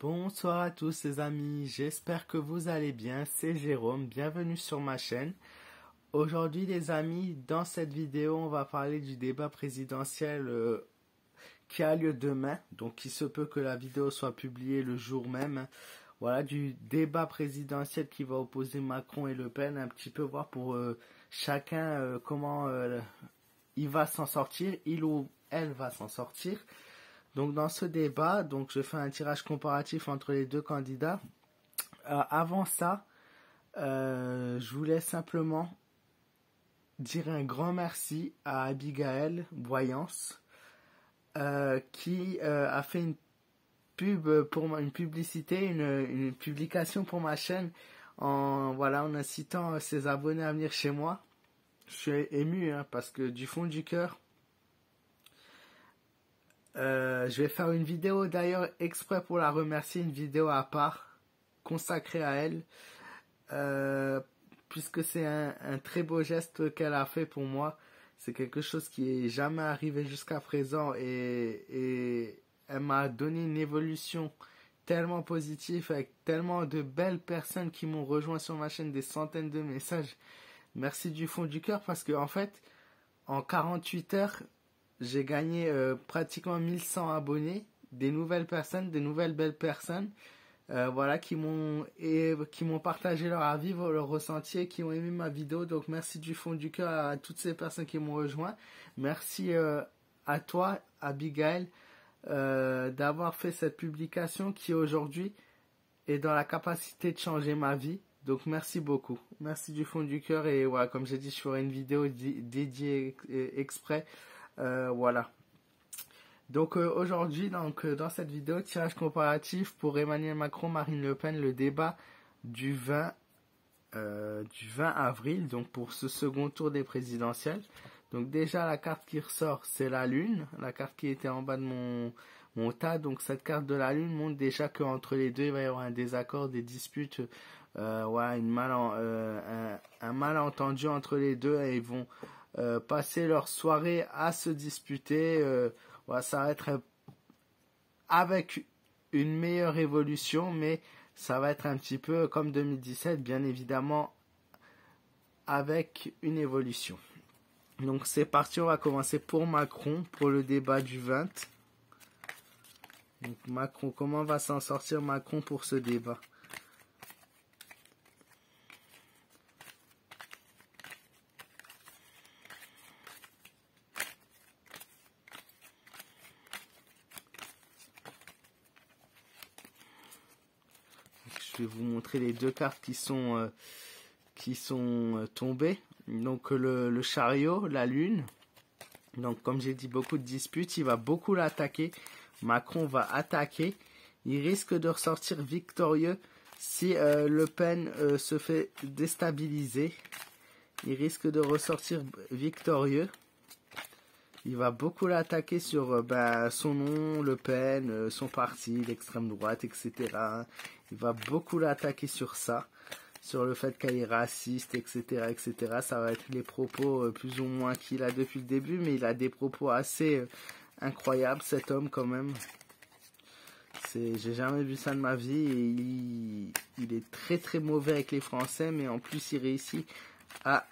Bonsoir à tous les amis, j'espère que vous allez bien, c'est Jérôme, bienvenue sur ma chaîne. Aujourd'hui les amis, dans cette vidéo on va parler du débat présidentiel qui a lieu demain, donc il se peut que la vidéo soit publiée le jour même. Voilà, du débat présidentiel qui va opposer Macron et Le Pen, un petit peu voir pour chacun comment il va s'en sortir, il ou elle va s'en sortir. Donc dans ce débat, donc je fais un tirage comparatif entre les deux candidats. Avant ça, je voulais simplement dire un grand merci à Abigail Voyance qui a fait une pub pour une publicité, une publication pour ma chaîne en incitant ses abonnés à venir chez moi. Je suis ému parce que du fond du cœur. Je vais faire une vidéo d'ailleurs exprès pour la remercier, une vidéo à part consacrée à elle, puisque c'est un très beau geste qu'elle a fait pour moi. C'est quelque chose qui est jamais arrivé jusqu'à présent et elle m'a donné une évolution tellement positive avec tellement de belles personnes qui m'ont rejoint sur ma chaîne, des centaines de messages. Merci du fond du cœur parce que en fait, en 48 heures, j'ai gagné pratiquement 1100 abonnés, des nouvelles personnes, des nouvelles belles personnes, qui m'ont partagé leur avis, leur ressenti, qui ont aimé ma vidéo. Donc merci du fond du cœur à toutes ces personnes qui m'ont rejoint. Merci à toi, Abigail, d'avoir fait cette publication qui aujourd'hui est dans la capacité de changer ma vie. Donc merci beaucoup, merci du fond du cœur et voilà, comme j'ai dit, je ferai une vidéo dédiée exprès. Voilà. Donc aujourd'hui, dans cette vidéo, tirage comparatif pour Emmanuel Macron, Marine Le Pen, le débat du 20 avril, donc pour ce second tour des présidentielles. Donc déjà la carte qui ressort, c'est la Lune, la carte qui était en bas de mon tas. Donc cette carte de la Lune montre déjà qu'entre les deux, il va y avoir un désaccord, des disputes, un malentendu entre les deux et ils vont passer leur soirée à se disputer. Ça va être avec une meilleure évolution, mais ça va être un petit peu comme 2017, bien évidemment, avec une évolution. Donc c'est parti, on va commencer pour Macron, pour le débat du 20. Donc Macron, comment va s'en sortir Macron pour ce débat ? Je vais vous montrer les deux cartes qui sont tombées. Donc le chariot, la lune. Donc comme j'ai dit, beaucoup de disputes. Il va beaucoup l'attaquer. Macron va attaquer. Il risque de ressortir victorieux si Le Pen se fait déstabiliser. Il risque de ressortir victorieux. Il va beaucoup l'attaquer sur son nom, Le Pen, son parti, l'extrême droite, etc. Il va beaucoup l'attaquer sur ça, sur le fait qu'elle est raciste, etc., etc. Ça va être les propos plus ou moins qu'il a depuis le début, mais il a des propos assez incroyables, cet homme quand même. J'ai jamais vu ça de ma vie et il est très très mauvais avec les Français, mais en plus il réussit à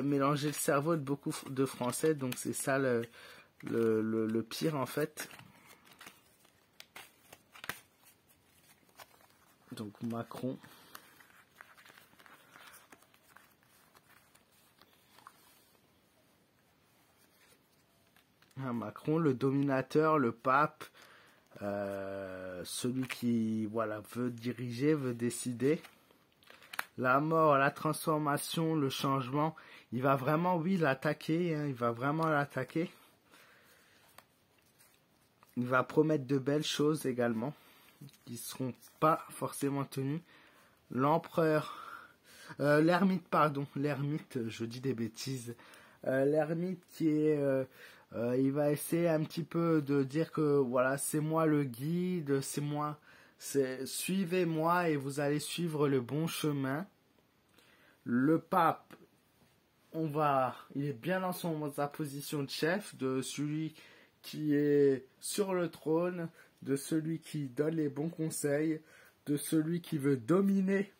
mélanger le cerveau de beaucoup de Français, donc c'est ça le pire en fait. Donc Macron. Macron, le dominateur, le pape, celui qui veut diriger, veut décider. La mort, la transformation, le changement, il va vraiment, oui, l'attaquer, il va vraiment l'attaquer. Il va promettre de belles choses également, qui ne seront pas forcément tenues. L'empereur, l'ermite, je dis des bêtises. L'ermite qui est, il va essayer un petit peu de dire que c'est moi le guide, suivez-moi et vous allez suivre le bon chemin. Le pape, il est bien dans sa position de chef, de celui qui est sur le trône, de celui qui donne les bons conseils, de celui qui veut dominer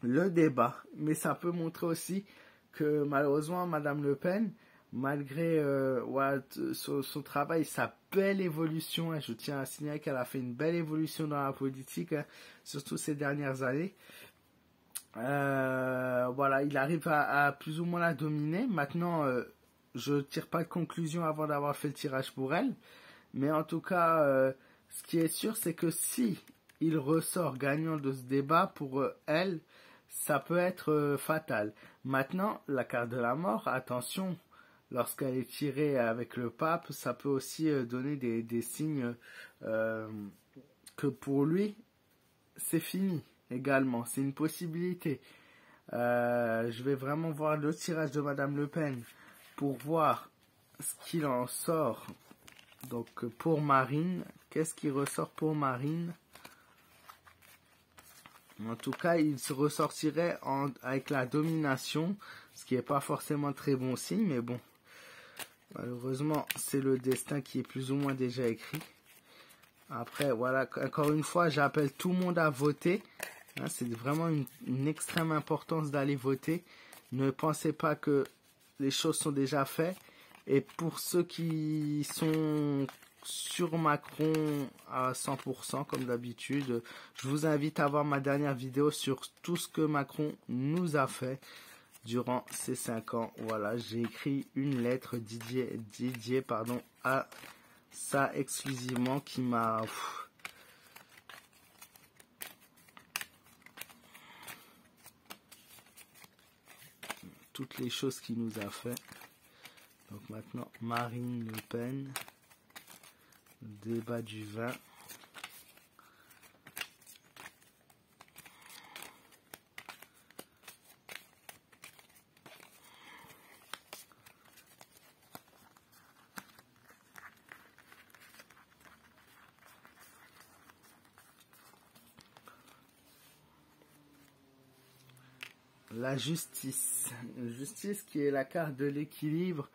le débat. Mais ça peut montrer aussi que malheureusement, Madame Le Pen, malgré son travail, sa belle évolution, hein, je tiens à signaler qu'elle a fait une belle évolution dans la politique, hein, surtout ces dernières années. Voilà, il arrive à plus ou moins la dominer. Maintenant, je tire pas de conclusion avant d'avoir fait le tirage pour elle. Mais en tout cas, ce qui est sûr, c'est que si il ressort gagnant de ce débat, pour elle, ça peut être fatal. Maintenant, la carte de la mort, attention, lorsqu'elle est tirée avec le pape, ça peut aussi donner des signes que pour lui, c'est fini également. C'est une possibilité. Je vais vraiment voir le tirage de Madame Le Pen pour voir ce qu'il en sort. Donc pour Marine, qu'est-ce qui ressort pour Marine? En tout cas, il se ressortirait avec la domination, ce qui n'est pas forcément très bon signe, mais bon, malheureusement, c'est le destin qui est plus ou moins déjà écrit. Après, voilà, encore une fois, j'appelle tout le monde à voter. Hein, c'est vraiment une extrême importance d'aller voter. Ne pensez pas que les choses sont déjà faites. Et pour ceux qui sont sur Macron à 100%, comme d'habitude, je vous invite à voir ma dernière vidéo sur tout ce que Macron nous a fait durant ces 5 ans. Voilà, j'ai écrit une lettre dédiée à ça exclusivement qui m'a... toutes les choses qu'il nous a fait. Donc maintenant, Marine Le Pen, débat du vin. La justice. Justice qui est la carte de l'équilibre.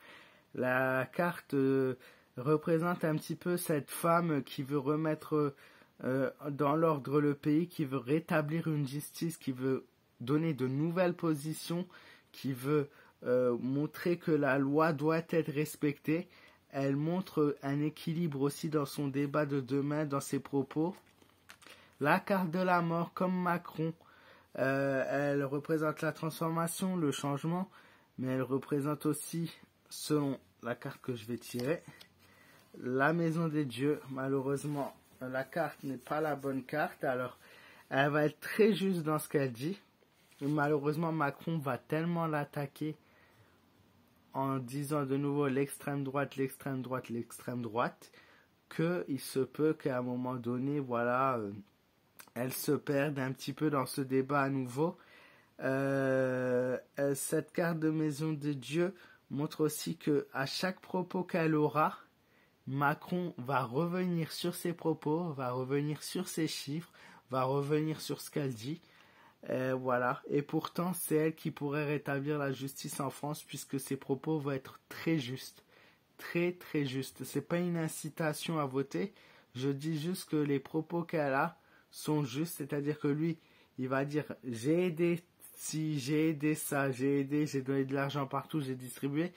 La carte représente un petit peu cette femme qui veut remettre dans l'ordre le pays, qui veut rétablir une justice, qui veut donner de nouvelles positions, qui veut montrer que la loi doit être respectée. Elle montre un équilibre aussi dans son débat de demain, dans ses propos. La carte de la mort, comme Macron, elle représente la transformation, le changement, mais elle représente aussi, selon la carte que je vais tirer, la maison des dieux. Malheureusement, la carte n'est pas la bonne carte, alors elle va être très juste dans ce qu'elle dit. Et malheureusement, Macron va tellement l'attaquer en disant de nouveau l'extrême droite, l'extrême droite, l'extrême droite, qu'il se peut qu'à un moment donné, voilà, elle se perde un petit peu dans ce débat à nouveau. Cette carte de maison de Dieu montre aussi que à chaque propos qu'elle aura, Macron va revenir sur ses propos, va revenir sur ses chiffres, va revenir sur ce qu'elle dit. Voilà. Et pourtant, c'est elle qui pourrait rétablir la justice en France, puisque ses propos vont être très justes. Très, très justes. C'est pas une incitation à voter. Je dis juste que les propos qu'elle a sont justes, c'est-à-dire que lui, il va dire j'ai aidé ci, j'ai aidé ça, j'ai donné de l'argent partout, j'ai distribué.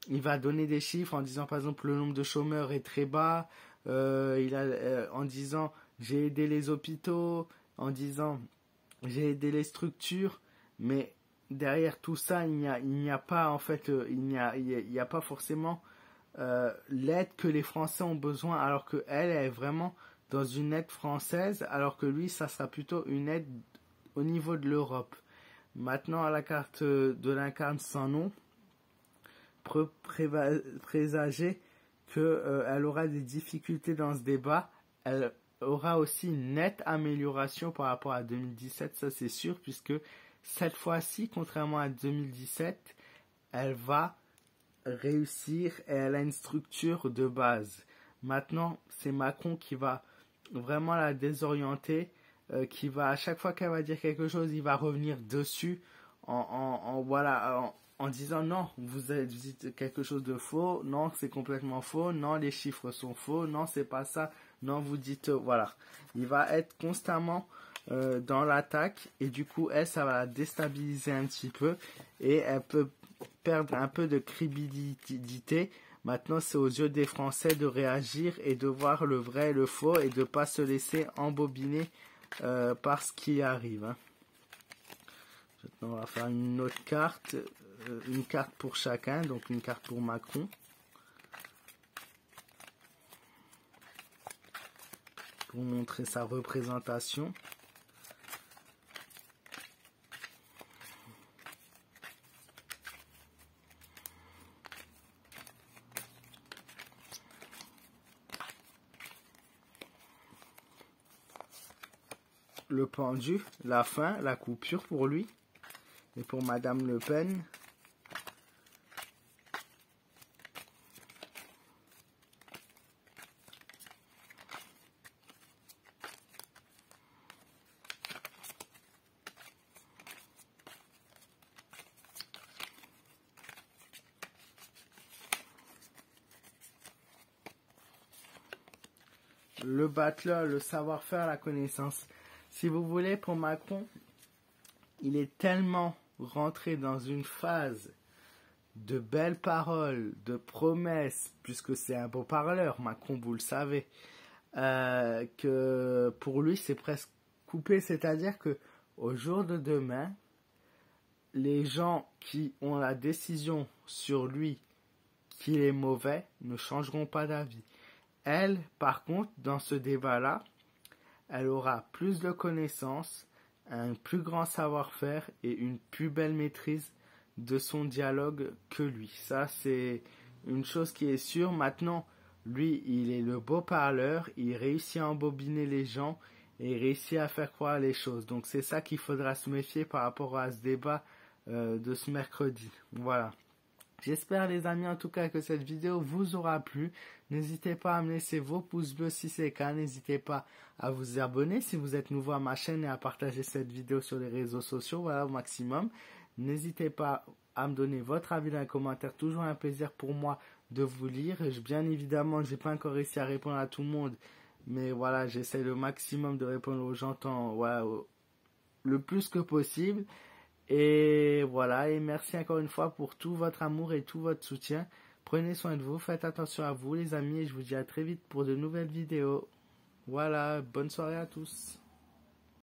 Il va donner des chiffres en disant par exemple le nombre de chômeurs est très bas, en disant j'ai aidé les hôpitaux, en disant j'ai aidé les structures, mais derrière tout ça il n'y a pas en fait il n'y a pas forcément l'aide que les Français ont besoin, alors que elle est vraiment dans une aide française, alors que lui, ça sera plutôt une aide au niveau de l'Europe. Maintenant, à la carte de l'incarne sans nom, présager qu'elle aura des difficultés dans ce débat. Elle aura aussi une nette amélioration par rapport à 2017, ça c'est sûr, puisque cette fois-ci, contrairement à 2017, elle va réussir et elle a une structure de base. Maintenant, c'est Macron qui va vraiment la désorienter, qui va, à chaque fois qu'elle va dire quelque chose, il va revenir dessus en disant non, vous dites quelque chose de faux, non, c'est complètement faux, non, les chiffres sont faux, non, c'est pas ça, Non, vous dites, voilà. Il va être constamment dans l'attaque et du coup, elle, ça va la déstabiliser un petit peu et elle peut perdre un peu de crédibilité. Maintenant, c'est aux yeux des Français de réagir et de voir le vrai et le faux et de ne pas se laisser embobiner par ce qui arrive. Hein. Maintenant, on va faire une autre carte, une carte pour chacun, donc une carte pour Macron. Pour montrer sa représentation. Le pendu, la fin, la coupure pour lui. Et pour Madame Le Pen, le battleur, le savoir-faire, la connaissance. Si vous voulez, pour Macron, il est tellement rentré dans une phase de belles paroles, de promesses, puisque c'est un beau parleur, Macron, vous le savez, que pour lui, c'est presque coupé. C'est-à-dire que au jour de demain, les gens qui ont la décision sur lui qu'il est mauvais ne changeront pas d'avis. Elle, par contre, dans ce débat-là, elle aura plus de connaissances, un plus grand savoir-faire et une plus belle maîtrise de son dialogue que lui. Ça, c'est une chose qui est sûre. Maintenant, lui, il est le beau parleur, il réussit à embobiner les gens et il réussit à faire croire les choses. Donc, c'est ça qu'il faudra se méfier par rapport à ce débat de ce mercredi. Voilà. J'espère les amis en tout cas que cette vidéo vous aura plu. N'hésitez pas à me laisser vos pouces bleus si c'est le cas. N'hésitez pas à vous abonner si vous êtes nouveau à ma chaîne et à partager cette vidéo sur les réseaux sociaux, voilà au maximum. N'hésitez pas à me donner votre avis dans les commentaires. Toujours un plaisir pour moi de vous lire. Bien évidemment, j'ai pas encore réussi à répondre à tout le monde. Mais voilà, j'essaie le maximum de répondre aux gens voilà, le plus que possible. Et voilà, et merci encore une fois pour tout votre amour et tout votre soutien. Prenez soin de vous, faites attention à vous les amis et je vous dis à très vite pour de nouvelles vidéos. Voilà, bonne soirée à tous.